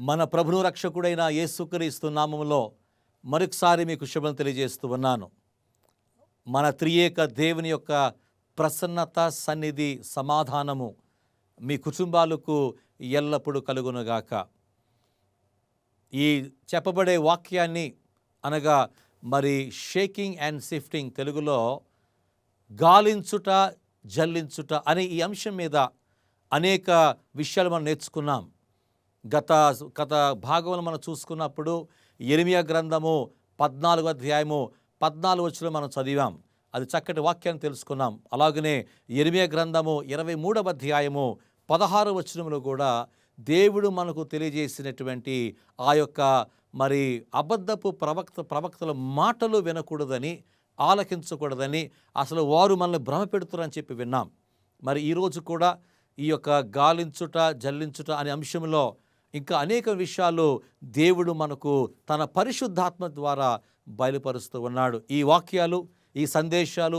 మన ప్రభువు రక్షకుడైన యేసుక్రీస్తు నామములో మరొకసారి మీకు శుభం తెలియజేస్తూ ఉన్నాను. మన త్రియేక దేవుని యొక్క ప్రసన్నత, సన్నిధి, సమాధానము మీ కుటుంబాలకు ఎల్లప్పుడూ కలుగునుగాక. ఈ చెప్పబడే వాక్యాన్ని అనగా షేకింగ్ అండ్ సిఫ్టింగ్, తెలుగులో గాలించుట, జల్లించుట అనే ఈ అంశం మీద అనేక విషయాలు మనం నేర్చుకున్నాం. గత భాగంలో మనం చూసుకున్నప్పుడు యెరెమీయా గ్రంథము 14వ అధ్యాయము 14 వచనం మనం చదివాం. అది చక్కటి వాక్యాన్ని తెలుసుకున్నాం. అలాగనే యెరెమీయా గ్రంథము 23వ అధ్యాయము 16వ వచనంలో కూడా దేవుడు మనకు తెలియజేసినటువంటి ఆ యొక్క అబద్ధపు ప్రవక్తల మాటలు వినకూడదని, ఆలకించకూడదని, అసలు వారు మనల్ని భ్రమ పెడుతున్నారని చెప్పి విన్నాం. ఈరోజు కూడా ఈ యొక్క గాలించుట, జల్లించుట అనే అంశంలో ఇంకా అనేక విషయాలు దేవుడు మనకు తన పరిశుద్ధాత్మ ద్వారా బయలుపరుస్తూ ఉన్నాడు. ఈ వాక్యాలు, ఈ సందేశాలు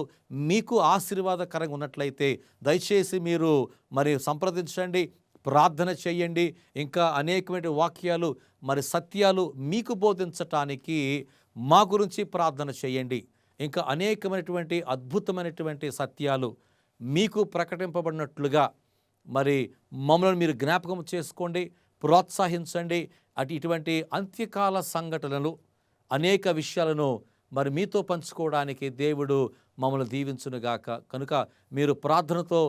మీకు ఆశీర్వాదకరంగా ఉన్నట్లయితే దయచేసి మీరు సంప్రదించండి, ప్రార్థన చేయండి. ఇంకా అనేకమైన వాక్యాలు, సత్యాలు మీకు బోధించటానికి మా గురించి ప్రార్థన చేయండి. ఇంకా అనేకమైనటువంటి అద్భుతమైనటువంటి సత్యాలు మీకు ప్రకటింపబడినట్లుగా మమ్మల్ని మీరు జ్ఞాపకం చేసుకోండి, ప్రోత్సహించండి. ఇటువంటి అంత్యకాల సంఘటనలు, అనేక విషయాలను మీతో పంచుకోవడానికి దేవుడు మమ్మల్ని దీవించునుగాక. కనుక మీరు ప్రార్థనతో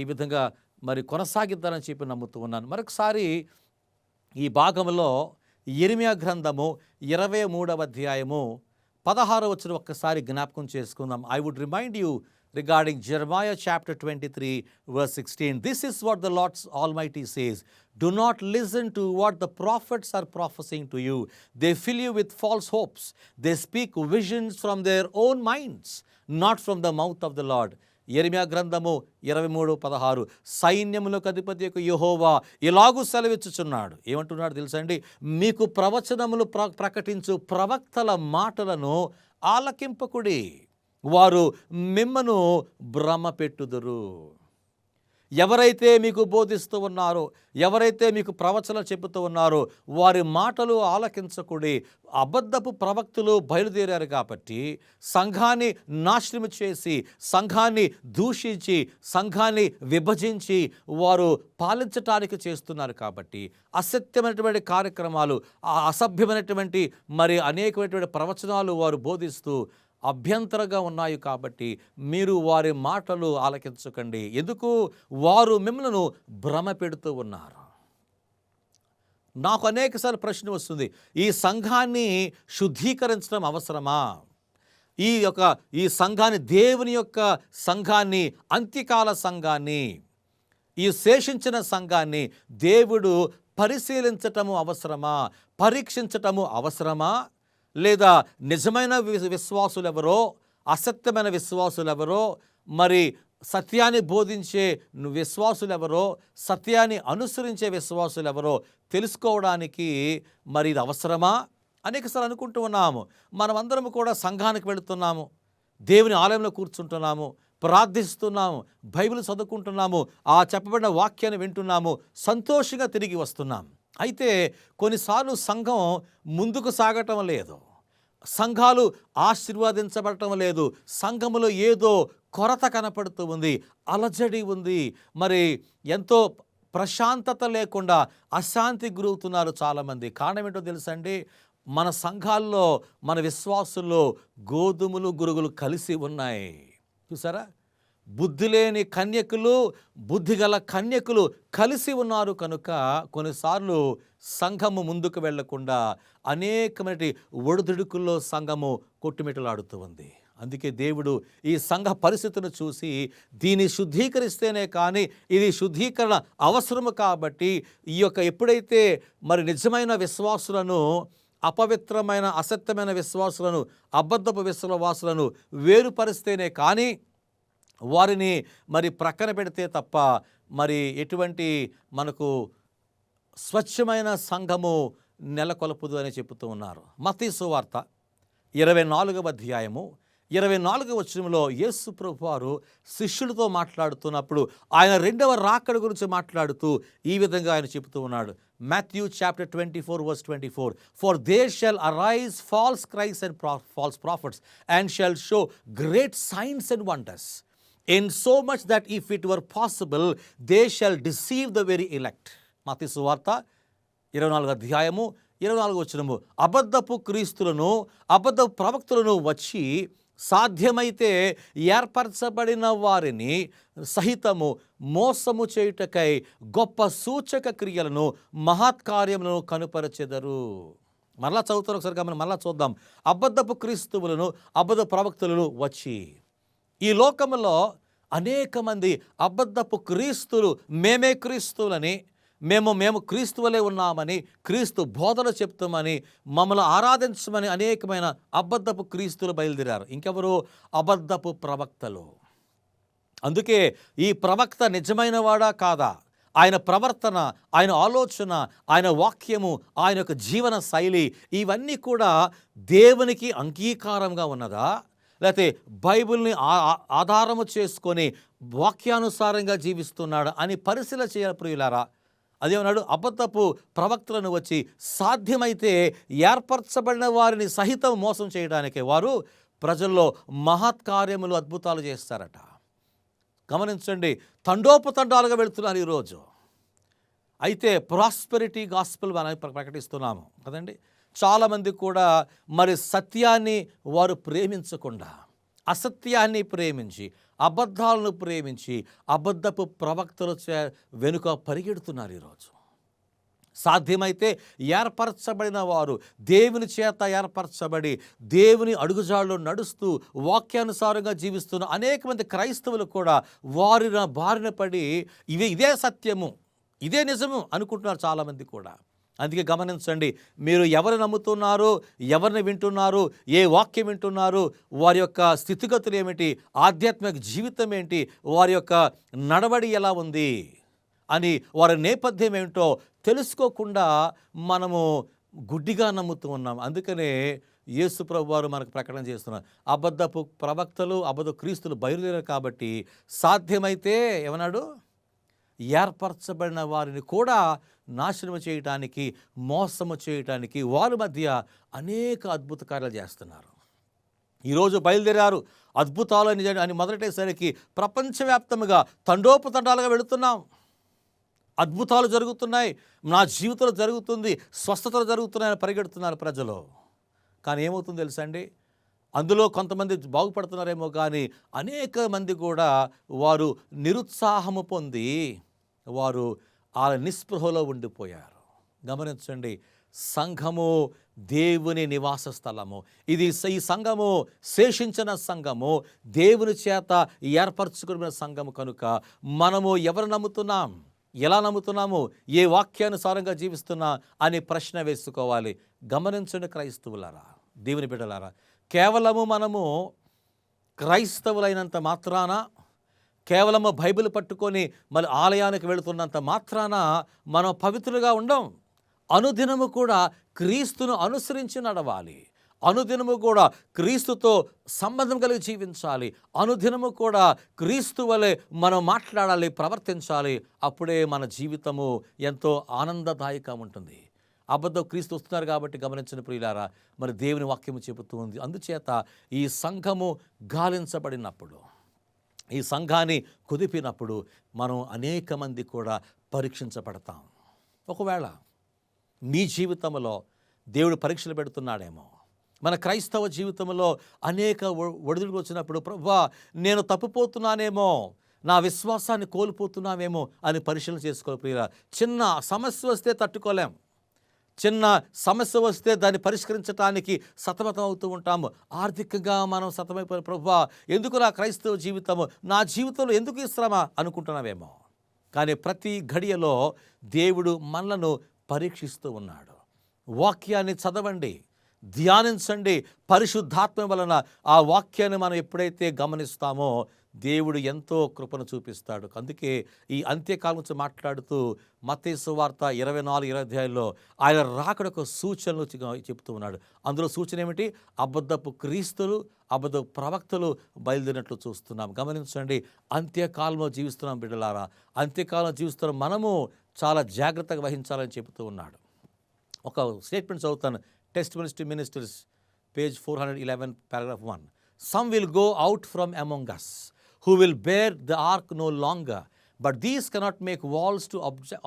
ఈ విధంగా కొనసాగిద్దారని చెప్పి నమ్ముతూ ఉన్నాను. మరొకసారి ఈ భాగంలో యెరెమీయా గ్రంథము 23వ అధ్యాయము 16వ వచనం ఒక్కసారి జ్ఞాపకం చేసుకుందాం. I would remind you regarding Jeremiah chapter 23 verse 16. This is what the Lord Almighty says. Do not listen to what the prophets are prophesying to you. They fill you with false hopes. They speak visions from their own minds, not from the mouth of the Lord. యెరెమీయా గ్రంథము 23:16. సైన్యములకు అధిపతి యొక్క యెహోవా ఇలాగూ సెలవిచ్చుచున్నాడు. ఏమంటున్నాడు తెలుసండి? మీకు ప్రవచనములు ప్రకటించు ప్రవక్తల మాటలను ఆలకింపకుడి, వారు మిమ్మను భ్రమ పెట్టుదురు. ఎవరైతే మీకు బోధిస్తూ ఉన్నారో, ఎవరైతే మీకు ప్రవచనాలు చెబుతూ ఉన్నారో వారి మాటలు ఆలకించకుడి. అబద్ధపు ప్రవక్తలు బయలుదేరారు కాబట్టి సంఘాన్ని నాశనం చేసి, సంఘాన్ని దూషించి, సంఘాన్ని విభజించి వారు పాలించటానికి చేస్తున్నారు. కాబట్టి అసత్యమైనటువంటి కార్యక్రమాలు, అసభ్యమైనటువంటి అనేకమైనటువంటి ప్రవచనాలు వారు బోధిస్తూ అభ్యంతరంగా ఉన్నాయి. కాబట్టి మీరు వారి మాటలు ఆలకించకండి. ఎందుకు? వారు మిమ్మల్ని భ్రమ పెడుతూ ఉన్నారు. నాకు అనేకసార్లు ప్రశ్న వస్తుంది, ఈ సంఘాన్ని శుద్ధీకరించడం అవసరమా? ఈ సంఘాన్ని, దేవుని యొక్క సంఘాన్ని, అంత్యకాల సంఘాన్ని, ఈ శేషించిన సంఘాన్ని దేవుడు పరిశీలించటము అవసరమా? పరీక్షించటము అవసరమా? లేదా నిజమైన విశ్వాసులు ఎవరో, అసత్యమైన విశ్వాసులు ఎవరో, సత్యాన్ని బోధించే విశ్వాసులు ఎవరో, సత్యాన్ని అనుసరించే విశ్వాసులు ఎవరో తెలుసుకోవడానికి ఇది అవసరమా? అనేకసార్లు అనుకుంటూ ఉన్నాము. మనమందరం కూడా సంఘానికి వెళుతున్నాము, దేవుని ఆలయంలో కూర్చుంటున్నాము, ప్రార్థిస్తున్నాము, బైబిల్ చదువుకుంటున్నాము, ఆ చెప్పబడిన వాక్యాన్ని వింటున్నాము, సంతోషంగా తిరిగి వస్తున్నాం. అయితే కొన్నిసార్లు సంఘం ముందుకు సాగటం లేదు, సంఘాలు ఆశీర్వదించబడటం లేదు, సంఘములో ఏదో కొరత కనపడుతూ ఉంది, అలజడి ఉంది, ఎంతో ప్రశాంతత లేకుండా అశాంతికి గురవుతున్నారు చాలామంది. కారణం ఏంటో తెలుసండి? మన సంఘాల్లో, మన విశ్వాసుల్లో గోధుమలు, గురుగులు కలిసి ఉన్నాయి. చూసారా? బుద్ధి లేని కన్యకులు, బుద్ధిగల కన్యకులు కలిసి ఉన్నారు. కనుక కొన్నిసార్లు సంఘము ముందుకు వెళ్లకుండా అనేకమైన ఒడిదుడుకుల్లో సంఘము కొట్టుమిట్టలాడుతూ ఉంది. అందుకే దేవుడు ఈ సంఘ పరిస్థితిని చూసి దీన్ని శుద్ధీకరిస్తేనే కానీ ఇది శుద్ధీకరణ అవసరము. కాబట్టి ఎప్పుడైతే నిజమైన విశ్వాసులను, అపవిత్రమైన అసత్యమైన విశ్వాసులను, అబద్ధపు విశ్వాసులను వేరుపరిస్తేనే కానీ, వారిని ప్రక్కన పెడితే తప్ప ఎటువంటి మనకు స్వచ్ఛమైన సంఘము నెలకొల్పదు అని చెబుతూ ఉన్నారు. మత్తయి సువార్త 24వ అధ్యాయము 24వ వచనంలో యేసు ప్రభువారు శిష్యులతో మాట్లాడుతున్నప్పుడు ఆయన రెండవ రాకడ గురించి మాట్లాడుతూ ఈ విధంగా ఆయన చెబుతూ ఉన్నాడు. Matthew chapter 24 verse 24, "For there shall arise false Christs and false prophets, and shall show great signs and wonders, in so much that if it were possible, they shall deceive the very elect." మత్తయి సువార్త 24వ అధ్యాయము 24వ వచనము. అబద్ధపు క్రీస్తులను అబద్ధపు ప్రవక్తలను వచ్చి సాధ్యమైతే ఏర్పరచబడిన వారిని సహితము మోసము చేయుటకై గొప్ప సూచక క్రియలను మహత్కార్యములను కనుపరచెదరు. మరలా చదువుతారు ఒకసారి మనం మరలా చూద్దాం. అబద్ధపు క్రీస్తువులను అబద్ధ ప్రవక్తలను వచ్చి. ఈ లోకములో అనేక మంది అబద్ధపు క్రీస్తులు మేమే క్రీస్తువులని, మేము క్రీస్తువలే ఉన్నామని, క్రీస్తు బోధన చెప్తామని, మమ్మల్ని ఆరాధించమని అనేకమైన అబద్ధపు క్రీస్తులు బయలుదేరారు. ఇంకెవరు? అబద్ధపు ప్రవక్తలు. అందుకే ఈ ప్రవక్త నిజమైన వాడా కాదా, ఆయన ప్రవర్తన, ఆయన ఆలోచన, ఆయన వాక్యము, ఆయన యొక్క జీవన శైలి ఇవన్నీ కూడా దేవునికి అంగీకారంగా ఉన్నదా, లేకపోతే బైబిల్ని ఆధారము చేసుకొని వాక్యానుసారంగా జీవిస్తున్నాడా అని పరిశీలన చేయాలి ప్రియులారా. అదేమన్నాడు? అబద్ధపు ప్రవక్తలను వచ్చి సాధ్యమైతే ఏర్పరచబడిన వారిని సహితం మోసం చేయడానికి వారు ప్రజల్లో మహత్కార్యములు అద్భుతాలు చేస్తారట. గమనించండి, తండోపతండాలుగా వెళుతున్నారు ఈరోజు. అయితే ప్రాస్పెరిటీ గాస్పెల్ మనం ప్రకటిస్తున్నాము కదండి. చాలామంది కూడా మరి సత్యాన్ని వారు ప్రేమించకుండా అసత్యాన్ని ప్రేమించి అబద్ధాలను ప్రేమించి అబద్ధపు ప్రవక్తల వెనుక పరిగెడుతున్నారు ఈరోజు. సాధ్యమైతే ఏర్పరచబడిన వారు దేవుని చేత ఏర్పరచబడి దేవుని అడుగుజాడలో నడుస్తూ వాక్యానుసారంగా జీవిస్తున్న అనేక మంది క్రైస్తవులు కూడా బారిన పడి ఇదే సత్యము, ఇదే నిజము అనుకుంటున్నారు చాలామంది కూడా. అందుకే గమనించండి, మీరు ఎవరు నమ్ముతున్నారు, ఎవరిని వింటున్నారు, ఏ వాక్యం వింటున్నారు, వారి యొక్క స్థితిగతులు ఏమిటి, ఆధ్యాత్మిక జీవితం ఏంటి, వారి యొక్క నడవడి ఎలా ఉంది అని వారి నేపథ్యం ఏమిటో తెలుసుకోకుండా మనము గుడ్డిగా నమ్ముతూ ఉన్నాం. అందుకనే యేసు ప్రభువు వారు మనకు ప్రకటన చేస్తున్నారు. అబద్ధపు ప్రవక్తలు అబద్ధ క్రీస్తులు బయలుదేరారు కాబట్టి సాధ్యమైతే ఏమన్నాడు? ఏర్పరచబడిన వారిని కూడా నాశనము చేయటానికి, మోసము చేయటానికి వారి మధ్య అనేక అద్భుత కార్యాలు చేస్తున్నారు. ఈరోజు బయలుదేరారు అద్భుతాలు అని మొదలెట్టేసరికి ప్రపంచవ్యాప్తంగా తండోపతండాలుగా వెళుతున్నాం. అద్భుతాలు జరుగుతున్నాయి, నా జీవితంలో జరుగుతుంది, స్వస్థతలు జరుగుతున్నాయని పరిగెడుతున్నారు ప్రజలు. కానీ ఏమవుతుందో తెలుసా అండి? అందులో కొంతమంది బాగుపడుతున్నారేమో కానీ అనేక మంది కూడా వారు నిరుత్సాహము పొంది వారు ఆ నిస్పృహలో ఉండిపోయారు. గమనించండి, సంఘము దేవుని నివాస స్థలము. ఈ సంఘము శేషించిన సంఘము, దేవుని చేత ఏర్పరచుకున్న సంఘము. కనుక మనము ఎవరు నమ్ముతున్నాం, ఎలా నమ్ముతున్నాము, ఏ వాక్యానుసారంగా జీవిస్తున్నా అని ప్రశ్న వేసుకోవాలి. గమనించండి క్రైస్తవులారా, దేవుని బిడ్డలారా, కేవలము మనము క్రైస్తవులైనంత మాత్రాన, కేవలము బైబిల్ పట్టుకొని మళ్ళీ ఆలయానికి వెళుతున్నంత మాత్రాన మనం పవిత్రులుగా ఉండం. అనుదినము కూడా క్రీస్తును అనుసరించి నడవాలి. అనుదినము కూడా క్రీస్తుతో సంబంధం కలిగి జీవించాలి. అనుదినము కూడా క్రీస్తు వలె మనం మాట్లాడాలి, ప్రవర్తించాలి. అప్పుడే మన జీవితము ఎంతో ఆనందదాయకంగా ఉంటుంది. అబద్ధ క్రీస్తు వస్తున్నారు కాబట్టి గమనించిన ప్రియులారా, మరి దేవుని వాక్యము చెబుతూ ఉంది. అందుచేత ఈ సంఘము గాలించబడినప్పుడు, ఈ సంఘాన్ని కుదిపినప్పుడు మనం అనేక మంది కూడా పరీక్షించబడతాం. ఒకవేళ మీ జీవితంలో దేవుడు పరీక్షలు పెడుతున్నాడేమో, మన క్రైస్తవ జీవితంలో అనేక ఒడిదుడుకు వచ్చినప్పుడు, ప్రభువా నేను తప్పిపోతున్నానేమో, నా విశ్వాసాన్ని కోల్పోతున్నామేమో అని పరిశీలన చేసుకోవాలి ప్రియులారా. చిన్న సమస్య వస్తే తట్టుకోలేం, చిన్న సమస్య వస్తే దాన్ని పరిష్కరించడానికి సతమతం అవుతూ ఉంటాము. ఆర్థికంగా మనం సతమైపోయిన, ప్రభువా ఎందుకు నా క్రైస్తవ జీవితము, నా జీవితంలో ఎందుకు ఈ శ్రమ అనుకుంటున్నామేమో. కానీ ప్రతి ఘడియలో దేవుడు మనలను పరీక్షిస్తూ ఉన్నాడు. వాక్యాన్ని చదవండి, ధ్యానించండి. పరిశుద్ధాత్మ వలన ఆ వాక్యాన్ని మనం ఎప్పుడైతే గమనిస్తామో దేవుడు ఎంతో కృపను చూపిస్తాడు. అందుకే ఈ అంత్యకాలం గురించి మాట్లాడుతూ మత్తయి సువార్త 24 అధ్యాయంలో ఆయన రాకడకు సూచనలు చెప్తూ ఉన్నాడు. అందులో సూచన ఏమిటి? అబద్ధపు క్రీస్తులు, అబద్ధపు ప్రవక్తలు బయలుదేరినట్లు చూస్తున్నాం. గమనించండి, అంత్యకాలంలో జీవిస్తున్నాం బిడ్డలారా. అంత్యకాలంలో జీవిస్తున్న మనము చాలా జాగ్రత్తగా వహించాలని చెబుతూ ఉన్నాడు. ఒక స్టేట్మెంట్ చదువుతాను. Testimonies to ministers, page 411, paragraph 1. Some will go out from among us, who will bear the ark no longer, but these cannot make walls to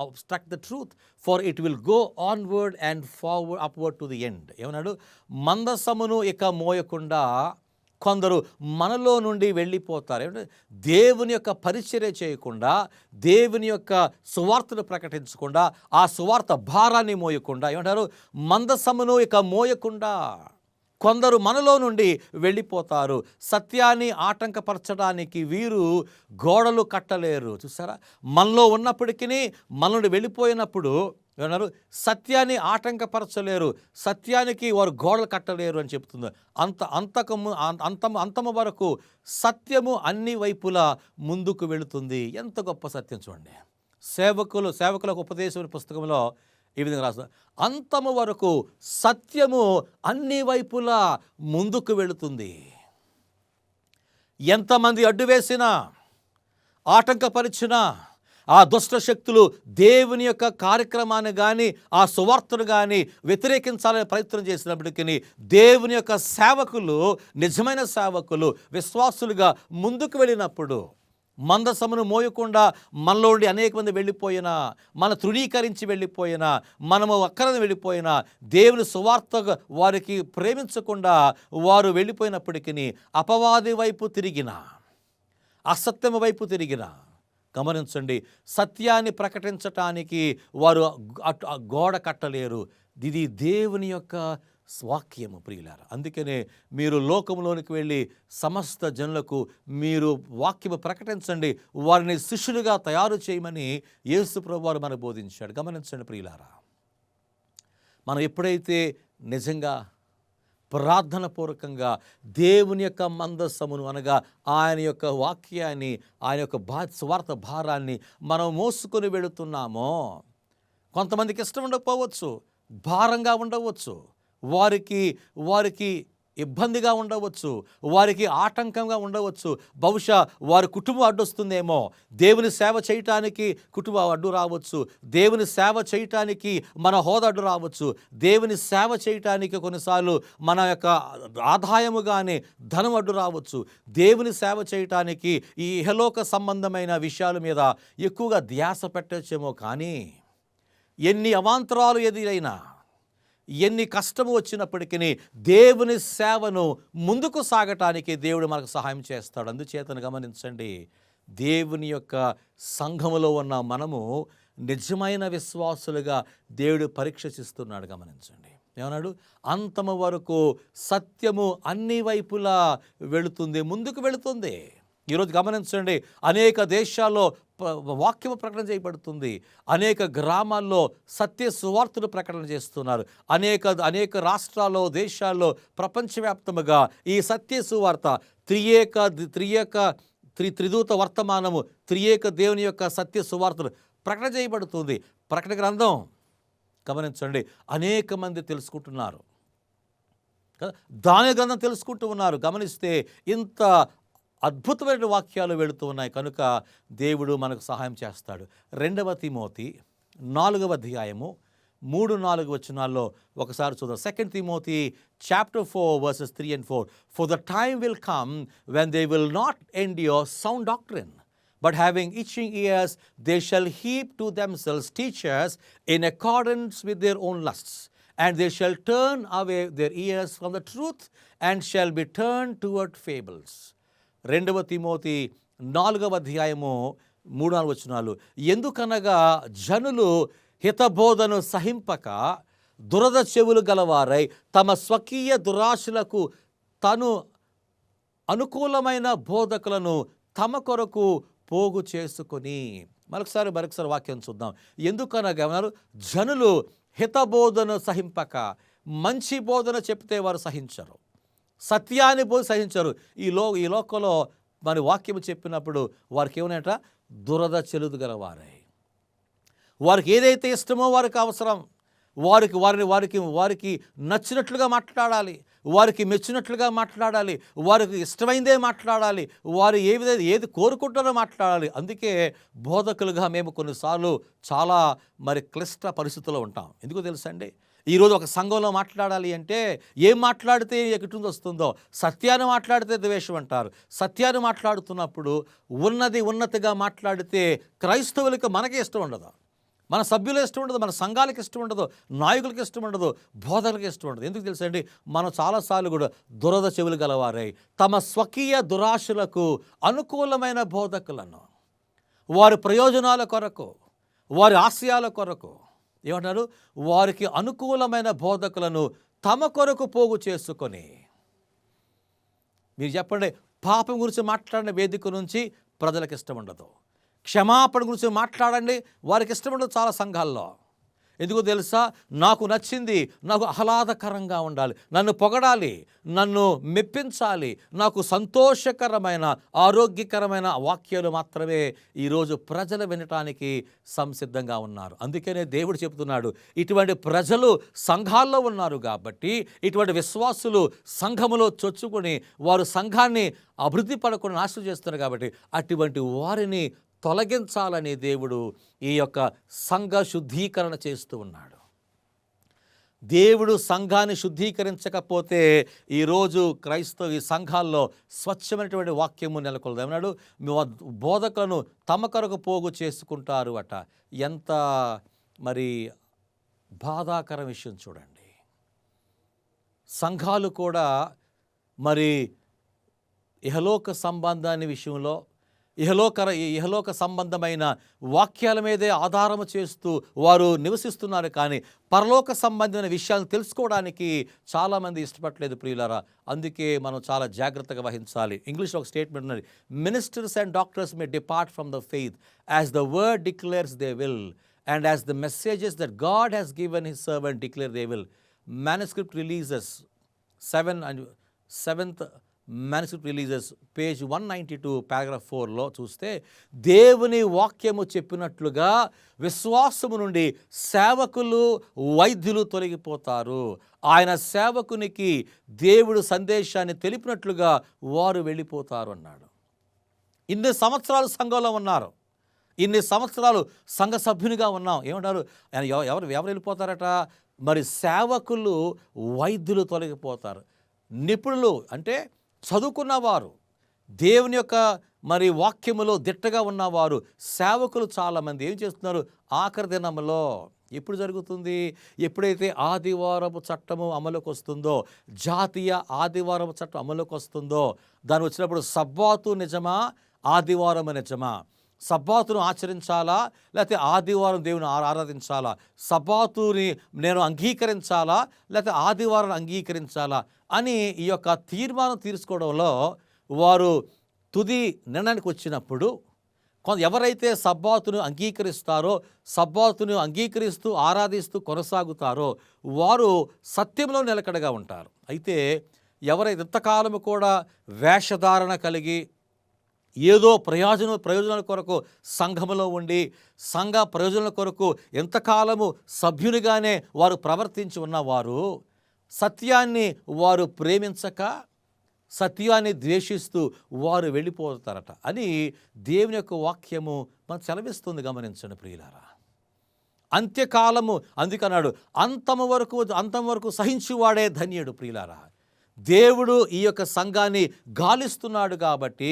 obstruct the truth, for it will go onward and forward upward to the end. ఏమన్నాడు? మందసమును ఇక మోయకుండా కొందరు మనలో నుండి వెళ్ళిపోతారు. ఏమంటే దేవుని యొక్క పరిచర్య చేయకుండా, దేవుని యొక్క సువార్తను ప్రకటించకుండా, ఆ సువార్త భారాన్ని మోయకుండా, ఏమంటారు? మందసమును ఇక మోయకుండా కొందరు మనలో నుండి వెళ్ళిపోతారు. సత్యాన్ని ఆటంకపరచడానికి వీరు గోడలు కట్టలేరు. చూసారా? మనలో ఉన్నప్పటికీ మన నుండి వెళ్ళిపోయినప్పుడు ఏమన్నారు? సత్యాన్ని ఆటంకపరచలేరు, సత్యానికి వారు గోడలు కట్టలేరు అని చెప్తుంది. అంతము వరకు సత్యము అన్ని వైపులా ముందుకు వెళుతుంది. ఎంత గొప్ప సత్యం చూడండి. సేవకులకు ఉపదేశం పుస్తకంలో ఈ విధంగా రాస్తారు, అంతము వరకు సత్యము అన్ని వైపులా ముందుకు వెళుతుంది. ఎంతమంది అడ్డు వేసినా, ఆటంకపరిచినా, ఆ దుష్ట శక్తులు దేవుని యొక్క కార్యక్రమాన్ని కానీ, ఆ సువార్తను కానీ వ్యతిరేకించాలని ప్రయత్నం చేసినప్పటికీ దేవుని యొక్క సేవకులు, నిజమైన సేవకులు, విశ్వాసులుగా ముందుకు వెళ్ళినప్పుడు, మందసమును మోయకుండా మనలో నుండి అనేక మంది వెళ్ళిపోయినా, మన తృణీకరించి వెళ్ళిపోయినా, మనము అక్కరని వెళ్ళిపోయినా, దేవుని సువార్త వారికి ప్రేమించకుండా వారు వెళ్ళిపోయినప్పటికీ, అపవాది వైపు తిరిగిన, అసత్యము వైపు తిరిగిన, గమనించండి, సత్యాన్ని ప్రకటించటానికి వారు గోడ కట్టలేరు. ఇది దేవుని యొక్క వాక్యము ప్రియులారా. అందుకనే మీరు లోకంలోనికి వెళ్ళి సమస్త జనులకు మీరు వాక్యము ప్రకటించండి, వారిని శిష్యులుగా తయారు చేయమని యేసు ప్రభువారు మనకు బోధించాడు. గమనించండి ప్రియులారా, మనం ఎప్పుడైతే నిజంగా ప్రార్థన పూర్వకంగా దేవుని యొక్క మందస్సమును అనగా ఆయన యొక్క వాక్యాన్ని, ఆయన యొక్క స్వార్థ భారాన్ని మనం మోసుకొని వెళుతున్నామో, కొంతమందికి ఇష్టం ఉండకపోవచ్చు, భారంగా ఉండవచ్చు, వారికి ఇబ్బందిగా ఉండవచ్చు, వారికి ఆటంకంగా ఉండవచ్చు, బహుశా వారి కుటుంబం అడ్డొస్తుందేమో, దేవుని సేవ చేయటానికి కుటుంబం అడ్డు రావచ్చు, దేవుని సేవ చేయటానికి మన హోదా అడ్డు రావచ్చు, దేవుని సేవ చేయటానికి కొన్నిసార్లు మన యొక్క ఆదాయము కానీ ధనం అడ్డు రావచ్చు, దేవుని సేవ చేయటానికి ఈ ఇహలోక సంబంధమైన విషయాల మీద ఎక్కువగా ధ్యాస పెట్టచ్చేమో. కానీ ఎన్ని అవాంతరాలు ఎదురైనా, ఎన్ని కష్టము వచ్చినప్పటికీ దేవుని సేవను ముందుకు సాగటానికి దేవుడు మనకు సహాయం చేస్తాడు. అందుచేతను గమనించండి, దేవుని యొక్క సంఘములో ఉన్న మనము నిజమైన విశ్వాసులుగా దేవుడు పరీక్షిస్తున్నాడు. గమనించండి, ఏమన్నాడు? అంతము వరకు సత్యము అన్ని వైపులా వెళుతుంది, ముందుకు వెళుతుంది. ఈరోజు గమనించండి, అనేక దేశాల్లో వాక్యము ప్రకటన చేయబడుతుంది, అనేక గ్రామాల్లో సత్య సువార్తను ప్రకటన చేస్తున్నారు, అనేక రాష్ట్రాల్లో, దేశాల్లో, ప్రపంచవ్యాప్తముగా ఈ సత్య సువార్త త్రిదూత వర్తమానము, త్రియేక దేవుని యొక్క సత్య సువార్తను ప్రకటన చేయబడుతుంది. ప్రకటన గ్రంథం గమనించండి, అనేక మంది తెలుసుకుంటున్నారు, దాని గ్రంథం తెలుసుకుంటూ ఉన్నారు. గమనిస్తే ఇంత అద్భుతమైన వాక్యాలు వెళుతూ ఉన్నాయి కనుక దేవుడు మనకు సహాయం చేస్తాడు. 2 తిమోతి 4వ అధ్యాయము 3-4 వచనాల్లో ఒకసారి చూద్దాం. 2 Timothy chapter 4 verses 3 and 4. For the time will come when they will not endure sound doctrine, but having itching ears they shall heap to themselves teachers in accordance with their own lusts, and they shall turn away their ears from the truth and shall be turned toward fables. 2 Timothy 4వ అధ్యాయము 3-4 వచనాలు. ఎందుకనగా జనులు హితబోధను సహింపక దురద చెవులు గలవారై తమ స్వకీయ దురాశలకు తను అనుకూలమైన బోధకులను తమ కొరకు పోగు చేసుకొని. మరొకసారి వాక్యం చూద్దాం. ఎందుకనగా జనులు హితబోధను సహింపక, మంచి బోధన చెప్తే వారు సహించరు, సత్యాన్ని సహించరు. ఈ లోకంలో మరి వాక్యము చెప్పినప్పుడు వారికి ఏమన్నాయట, దురద చెలుదు గలవారై. వారికి ఏదైతే ఇష్టమో వారికి అవసరం, వారికి నచ్చినట్లుగా మాట్లాడాలి, వారికి మెచ్చినట్లుగా మాట్లాడాలి, వారికి ఇష్టమైందే మాట్లాడాలి, వారు ఏది కోరుకుంటారో మాట్లాడాలి. అందుకే బోధకులుగా మేము కొన్నిసార్లు చాలా క్లిష్ట పరిస్థితుల్లో ఉంటాం. ఎందుకో తెలుసా అండి, ఈరోజు ఒక సంఘంలో మాట్లాడాలి అంటే ఏం మాట్లాడితే ఎక్కడి వస్తుందో, సత్యాన్ని మాట్లాడితే ద్వేషం అంటారు. సత్యాన్ని మాట్లాడుతున్నప్పుడు ఉన్నతిగా మాట్లాడితే క్రైస్తవులకు మనకే ఇష్టం ఉండదు, మన సభ్యులు ఇష్టం ఉండదు, మన సంఘాలకు ఇష్టం ఉండదు, నాయకులకు ఇష్టం ఉండదు, బోధకులకు ఇష్టం ఉండదు. ఎందుకు తెలుసా అండి, మనం చాలాసార్లు కూడా దురద చెవులు గలవారై తమ స్వకీయ దురాశలకు అనుకూలమైన బోధకులను, వారి ప్రయోజనాల కొరకు, వారి ఆశయాల కొరకు ఏమంటారు, వారికి అనుకూలమైన బోధకులను తమ కొరకు పోగు చేసుకొని, మీరు చెప్పండి, పాపం గురించి మాట్లాడిన వేదిక నుంచి ప్రజలకు ఇష్టం ఉండదు, క్షమాపణ గురించి మాట్లాడండి, వారికి ఇష్టం ఉండదు చాలా సంఘాల్లో. ఎందుకో తెలుసా, నాకు నచ్చింది, నాకు ఆహ్లాదకరంగా ఉండాలి, నన్ను పొగడాలి, నన్ను మెప్పించాలి, నాకు సంతోషకరమైన ఆరోగ్యకరమైన వాక్యాలు మాత్రమే ఈరోజు ప్రజలు వినటానికి సంసిద్ధంగా ఉన్నారు. అందుకనే దేవుడు చెబుతున్నాడు, ఇటువంటి ప్రజలు సంఘాల్లో ఉన్నారు కాబట్టి, ఇటువంటి విశ్వాసులు సంఘములో చొచ్చుకొని వారు సంఘాన్ని అభివృద్ధి పడకుండా నాశనం చేస్తున్నారు కాబట్టి అటువంటి వారిని తొలగించాలని దేవుడు ఈ యొక్క సంఘ శుద్ధీకరణ చేస్తూ ఉన్నాడు. దేవుడు సంఘాన్ని శుద్ధీకరించకపోతే ఈరోజు ఈ సంఘాల్లో స్వచ్ఛమైనటువంటి వాక్యము నెలకొలదు. ఏమన్నాడు, బోధకులను తమ కొరకు పోగు చేసుకుంటారు అట. ఎంత బాధాకర విషయం చూడండి. సంఘాలు కూడా ఇహలోక సంబంధాన్ని విషయంలో ఇహలోక సంబంధమైన వాక్యాల మీదే ఆధారము చేస్తూ వారు నివసిస్తున్నారు, కానీ పరలోక సంబంధమైన విషయాలను తెలుసుకోవడానికి చాలామంది ఇష్టపడలేదు ప్రియులారా. అందుకే మనం చాలా జాగ్రత్తగా వహించాలి. ఇంగ్లీష్లో ఒక స్టేట్మెంట్ ఉన్నది, ministers and doctors may depart from the faith as the word declares they will and as the messages that God has given his servant declare they will. manuscript releases 7th manuscript releases page 192 paragraph 4లో చూస్తే, దేవుని వాక్యము చెప్పినట్లుగా విశ్వాసము నుండి సేవకులు వైద్యులు తొలగిపోతారు. ఆయన సేవకునికి దేవుడు సందేశాన్ని తెలిపినట్లుగా వారు వెళ్ళిపోతారు అన్నాడు. ఇన్ని సంవత్సరాలు సంఘంలో ఉన్నారు, ఇన్ని సంవత్సరాలు సంఘ సభ్యునిగా ఉన్నాం, ఏమంటారు, ఎవరు వెళ్ళిపోతారట, సేవకులు వైద్యులు తొలగిపోతారు. నిపుణులు అంటే చదువుకున్నవారు, దేవుని యొక్క వాక్యములో దిట్టగా ఉన్నవారు, సేవకులు చాలామంది ఏం చేస్తున్నారు, ఆఖరి దినంలో ఎప్పుడు జరుగుతుంది, ఎప్పుడైతే ఆదివారపు చట్టము అమలుకి వస్తుందో, జాతీయ ఆదివారపు చట్టం అమలుకి వస్తుందో, దాని వచ్చినప్పుడు సబ్బాతు నిజమా, ఆదివారం నిజమా, సబ్బాతును ఆచరించాలా లేకపోతే ఆదివారం దేవుని ఆరాధించాలా, సబ్బాతుని నేను అంగీకరించాలా లేకపోతే ఆదివారం అంగీకరించాలా అని ఈ యొక్క తీర్మానం తీసుకోవడంలో వారు తుది నిర్ణయానికి వచ్చినప్పుడు, ఎవరైతే సబ్బాతును అంగీకరిస్తారో, సబ్బాతును అంగీకరిస్తూ ఆరాధిస్తూ కొనసాగుతారో వారు సత్యంలో నిలకడగా ఉంటారు. అయితే ఎవరైతే ఇంతకాలము కూడా వేషధారణ కలిగి ఏదో ప్రయోజనాల కొరకు సంఘములో ఉండి సంఘ ప్రయోజనాల కొరకు ఎంతకాలము సభ్యునిగానే వారు ప్రవర్తించి ఉన్నవారు సత్యాన్ని వారు ప్రేమించక సత్యాన్ని ద్వేషిస్తూ వారు వెళ్ళిపోతారట అని దేవుని యొక్క వాక్యము మనం సెలవిస్తుంది. గమనించండి ప్రియులారా, అంత్యకాలము అందుకన్నాడు, అంతం వరకు సహించువాడే ధన్యుడు. ప్రియులారా, దేవుడు ఈ యొక్క సంఘాన్ని గాలిస్తున్నాడు కాబట్టి,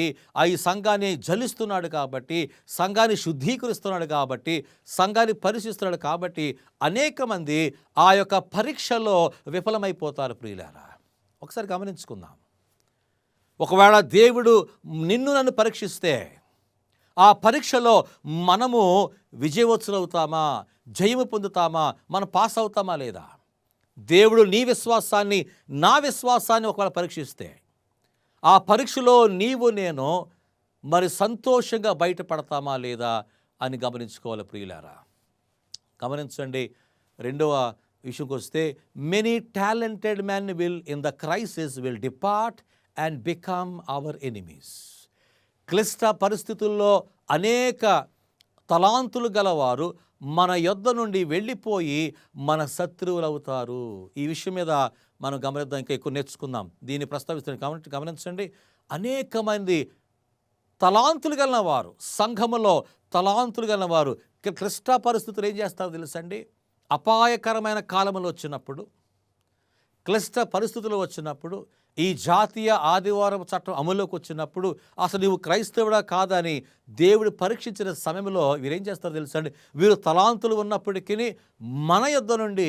ఈ సంఘాన్ని జలిస్తున్నాడు కాబట్టి, సంఘాన్ని శుద్ధీకరిస్తున్నాడు కాబట్టి, సంఘాన్ని పరిశీలిస్తున్నాడు కాబట్టి అనేక మంది ఆ యొక్క పరీక్షలో విఫలమైపోతారు. ప్రియులారా, ఒకసారి గమనించుకుందాం. ఒకవేళ దేవుడు నన్ను పరీక్షిస్తే ఆ పరీక్షలో మనము విజయవంతులవుతామా, జయము పొందుతామా, మనం పాస్ అవుతామా లేదా? దేవుడు నీ విశ్వాసాన్ని నా విశ్వాసాన్ని ఒకవేళ పరీక్షిస్తే ఆ పరీక్షలో నేను సంతోషంగా బయటపడతామా లేదా అని గమనించుకోవాలి. ప్రియులారా, గమనించండి. రెండవ విషయంకి వస్తే, many talented men will in the crisis will depart and become our enemies. క్లిష్ట పరిస్థితుల్లో అనేక తలాంతులు గలవారు మన యొద్ద నుండి వెళ్ళిపోయి మన శత్రువులు అవుతారు. ఈ విషయం మీద మనం గమనిద్దాం, ఇంకా ఎక్కువ నేర్చుకుందాం. దీన్ని ప్రస్తావిస్తాను, గమనించండి. అనేక మంది తలాంతులు కలిగిన వారు, సంఘములో తలాంతులు కలిగిన వారు క్లిష్ట పరిస్థితులు ఏం చేస్తారో తెలుసండి? అపాయకరమైన కాలంలో వచ్చినప్పుడు, క్లిష్ట పరిస్థితులు వచ్చినప్పుడు, ఈ జాతీయ ఆదివారం చట్టం అమలులోకి వచ్చినప్పుడు అసలు నీవు క్రైస్తవుడా కాదా అని దేవుడు పరీక్షించిన సమయంలో వీరేం చేస్తారో తెలుసండి? వీరు తలాంతులు ఉన్నప్పటికీ మన యొద్ద నుండి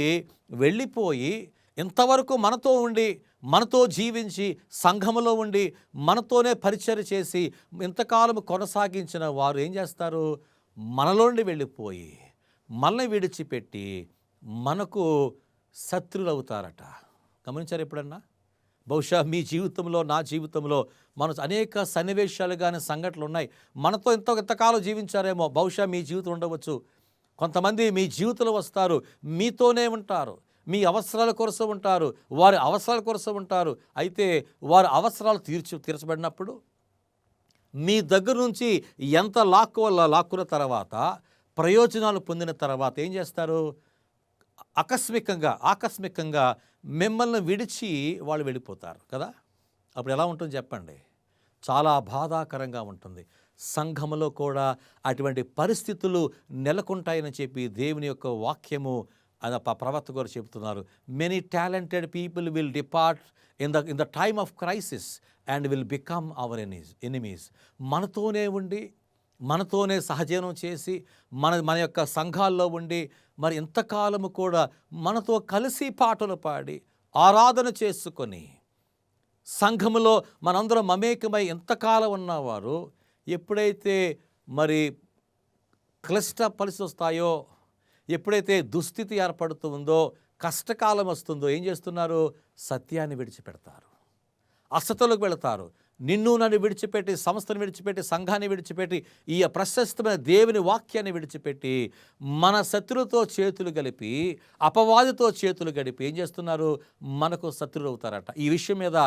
వెళ్ళిపోయి ఇంతవరకు మనతో ఉండి, మనతో జీవించి, సంఘములో ఉండి, మనతోనే పరిచర్య చేసి ఇంతకాలం కొనసాగించిన వారు ఏం చేస్తారు? మనలో నుండి వెళ్ళిపోయి మనల్ని విడిచిపెట్టి మనకు శత్రువులు అవుతారట. గమనించారు ఎప్పుడన్నా? బహుశా మీ జీవితంలో, నా జీవితంలో మన అనేక సన్నివేశాలు కానీ సంఘటనలు ఉన్నాయి. మనతో ఎంతకాలం జీవించారేమో, బహుశా మీ జీవితం ఉండవచ్చు. కొంతమంది మీ జీవితంలో వస్తారు, మీతోనే ఉంటారు, మీ అవసరాల కోసం ఉంటారు, వారి అవసరాల కోసం ఉంటారు. అయితే వారి అవసరాలు తీర్చబడినప్పుడు మీ దగ్గర నుంచి ఎంత లాక్కున్న తర్వాత, ప్రయోజనాలు పొందిన తర్వాత ఏం చేస్తారు? ఆకస్మికంగా మిమ్మల్ని విడిచి వాళ్ళు వెళ్ళిపోతారు కదా. అప్పుడు ఎలా ఉంటుంది చెప్పండి? చాలా బాధాకరంగా ఉంటుంది. సంఘములో కూడా అటువంటి పరిస్థితులు నెలకొంటాయని చెప్పి దేవుని యొక్క వాక్యము ప్రవక్త గారు చెబుతున్నారు. Many talented people will depart in the time of crisis and will become our enemies. మనతోనే ఉండి, మనతోనే సహజీవనం చేసి, మన యొక్క సంఘాల్లో ఉండి, మరి ఎంతకాలము కూడా మనతో కలిసి పాటలు పాడి ఆరాధన చేసుకొని సంఘములో మనందరం మమేకమై ఎంతకాలం ఉన్నవారు ఎప్పుడైతే మరి క్లిష్ట పరిస్థితులు వస్తాయో, ఎప్పుడైతే దుస్థితి ఏర్పడుతుందో, కష్టకాలం వస్తుందో ఏం చేస్తున్నారు? సత్యాన్ని విడిచిపెడతారు, అసతలకు వెళతారు. నిన్ను నన్ను విడిచిపెట్టి, సంస్థను విడిచిపెట్టి, సంఘాన్ని విడిచిపెట్టి, ఈ ప్రశస్తమైన దేవుని వాక్యాన్ని విడిచిపెట్టి మన శత్రువుతో చేతులు కలిపి, అపవాదితో చేతులు గడిపి ఏం చేస్తున్నారు? మనకు శత్రువులు అవుతారట. ఈ విషయం మీద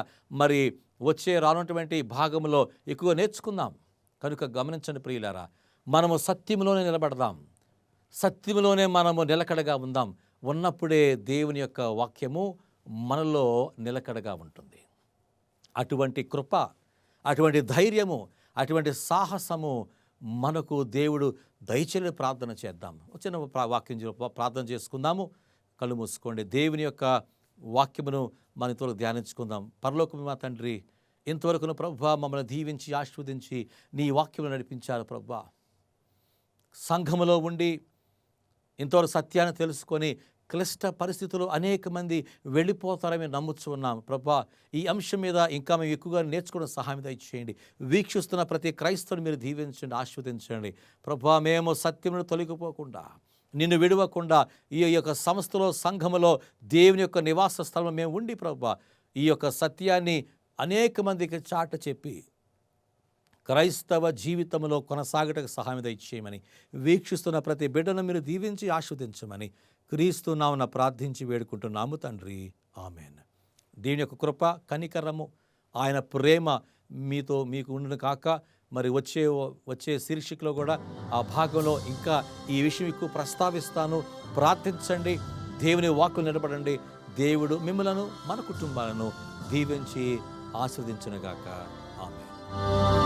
మరి రానున్నటువంటి భాగంలో ఎక్కువ నేర్చుకుందాం. కనుక గమనించండి ప్రియులారా, మనము సత్యంలోనే నిలబడదాం, సత్యంలోనే మనము నిలకడగా ఉందాం. ఉన్నప్పుడే దేవుని యొక్క వాక్యము మనలో నిలకడగా ఉంటుంది. అటువంటి కృప, అటువంటి ధైర్యము, అటువంటి సాహసము మనకు దేవుడు దయచేసి ప్రార్థన చేద్దాం. చిన్న వాక్యం ప్రార్థన చేసుకుందాము. కళ్ళు మూసుకోండి. దేవుని యొక్క వాక్యమును మన ఇంతవరకు ధ్యానించుకుందాం. పరలోకము మా తండ్రి, ఇంతవరకు ప్రభువా మమ్మల్ని దీవించి ఆశీర్వదించి నీ వాక్యమును నడిపించారు ప్రభువా. సంఘములో ఉండి ఇంతవరకు సత్యాన్ని తెలుసుకొని క్లిష్ట పరిస్థితుల్లో అనేక మంది వెళ్ళిపోతారని నమ్ముచు ఉన్నాం ప్రభువా. ఈ అంశం మీద ఇంకా మేము ఎక్కువగా నేర్చుకోవడం సహాయం దయచేయండి. వీక్షిస్తున్న ప్రతి క్రైస్తవుని మీరు దీవించండి, ఆశీర్వదించండి ప్రభువా. మేము సత్యమును తొలగిపోకుండా, నిన్ను విడవకుండా ఈ యొక్క సంస్థలో, సంఘములో, దేవుని యొక్క నివాస స్థలంలో మేము ఉండి ప్రభువా ఈ యొక్క సత్యాన్ని అనేక మందికి చాట చెప్పి క్రైస్తవ జీవితంలో కొనసాగటకు సహాయం దయచేయమని, వీక్షిస్తున్న ప్రతి బిడ్డను మీరు దీవించి ఆశీర్వదించమని క్రీస్తు నామమున ప్రార్థించి వేడుకుంటున్నాము తండ్రి. ఆమేన్. దేవుని యొక్క కృప, కనికరము, ఆయన ప్రేమ మీకు ఉండును కాక. మరి వచ్చే శీర్షికలో కూడా ఆ భాగంలో ఇంకా ఈ విషయం ఎక్కువ ప్రస్తావిస్తాను. ప్రార్థించండి, దేవుని వాక్కులు నిలబడండి. దేవుడు మిమ్మలను, మన కుటుంబాలను దీవించి ఆశీర్వదించునుగాక. ఆమేన్.